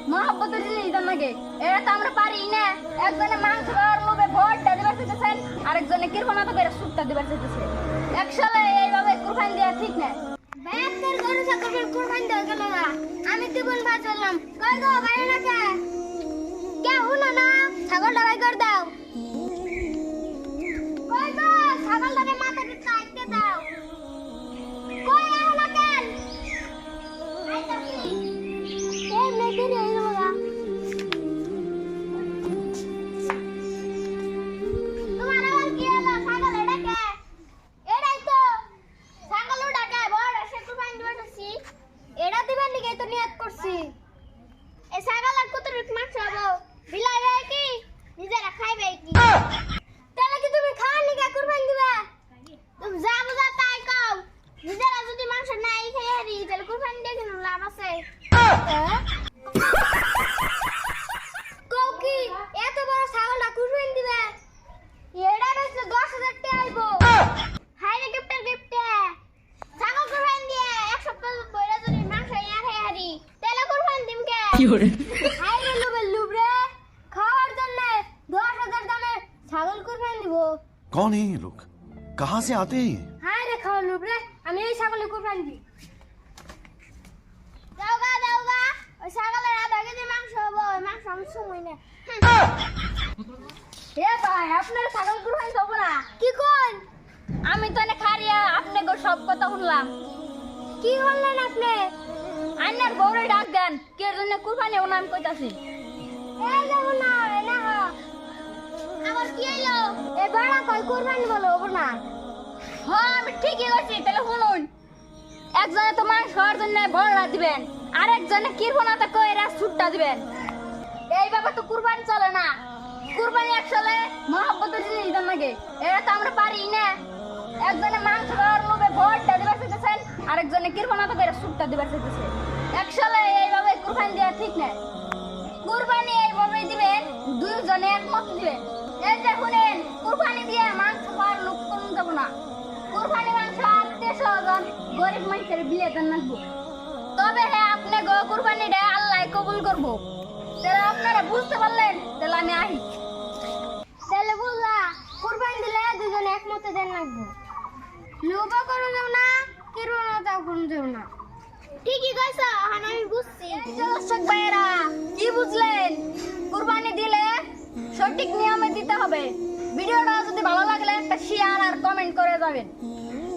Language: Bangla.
মহব্বতের জিনিস দেন নাকি? এটা তো আমরা পারি না। একজনে মাংস খাওয়ার লোভে ভোটটা দিবার চাইতেছেন, আরেকজনে কৃপণা তো করে সুটটা দিবার চাইতেছে। একসাথে এইভাবে কুরবানি দেওয়া ঠিক না। ব্যাকের গরু ছাগলের কুরবানি দেওয়া গেল না। আমি টিপুন ভাই চললাম। কই গো বাইরে না কে? কে হুনো না? ছাগলটা বাই করে দাও। কই গো ছাগলটারে মাথাতে চাইতে দাও। কই আও না কেন? আইতাছি। এই মেয়েদের এই বাবা। তোমার আবার কি হলো? ছাগল এটা কে? এটাই তো। ছাগল ডাকে বড় এসে কুরবানি দিতেছি। এটা দিবার লিগে তো নিয়ত করছি। এই ছাগল আর কত মাংস হবো? বিলাইবে কি? নিজেরা খাইবে কি? তাহলে কি তুমি খাওয়ার লিগে কুরবানি দিবা? তুমি যা বুঝা তাই কও। নিজেরা যদি মাংস নাই খেয়ে হারি তাহলে কুরবানি দিয়ে কোনো লাভ আছে? কও কি এত বড় ছাগলটা কুরবানি দিবে? এটা হচ্ছে 10,000 টাকা আইবো। হাই রে গিফটে ছাগল কুরবানি দিয়ে এক সপ্তাহ বইরা যদি মাংস না খেয়ে হারি তাহলে কুরবানি দিম কে? কি করে? হাই রে লুবরে খাওয়ার জন্য 10,000 দামের ছাগল কুরবানি দিব। कौन है ये लोग? कहाँ से आते हैं ये? হাই রে খাওয়া লুবরে আমি এই ছাগলের কুরবানি দিই। দাওগা ওই ছাগলের আধা কেজি মাংস হবো। ওই মাংস আমি সময় না। এ ভাই, আপনার ছাগল কুরবানি দেবো না। কি কোন? আমি তো এনে খারিয়া আপনাকে সব কথা শুনলাম। কি করলেন আপনি? আইনার বউরে ডাক দেন, কে জন্য কুরবানি ও নাম কইতাছি। এই দেখো না এনা আবার কি হইলো? এ বড় কই কুরবানি বলো ওব না। হ্যাঁ আমি ঠিকই কইছি, তাহলে শুনুন। একজনে তো মাংস খাওয়ার জন্য বড়রা দিবেন, আর একজনে কৃপণাতে কইরা সুটটা দিবেন। এইভাবে তো কুরবানি চলে না। কুরবানি আসলে মহব্বতের জিনিস দেন নাকি? এটা তো আমরা পারি না। একজনে মাংস খাওয়ার লোভে ভোটটা দিবার চাইতেছেন, আরেকজনে কৃপণাতে কইরা সুটটা দিবার চাইতেছে। একসাথে এইভাবে কুরবানি দেওয়া ঠিক না। কুরবানি এইভাবে দিবেন, দুইজনে একমত দিবেন। এই যে শুনেন, কুরবানি দিয়ে মাংস খাওয়ার লোক কোন যাব না। কুরবানি মাংস আত্মীয়-স্বজন গরিব মানুষের বিলে দেন লাগবো। তবে হ্যাঁ আপনি গো কুরবানিটা আল্লাহ কবুল করবো। তাহলে আপনারা বুঝতে পারলেন, তাহলে আমি আহি। তাহলে বুঝলা কুরবানি দিলে দুজনে একমতে দেন লাগবো। লোভ করো যাও না, কিরোনা তাও করো যাও না। ঠিকই কইছো, এখন আমি বুঝছি। দর্শক ভাইয়েরা, কি বুঝলেন? কুরবানি দিলে সঠিক নিয়মে দিতে হবে। ভিডিওটা যদি ভালো লাগলে একটা শেয়ার আর কমেন্ট করে যাবেন।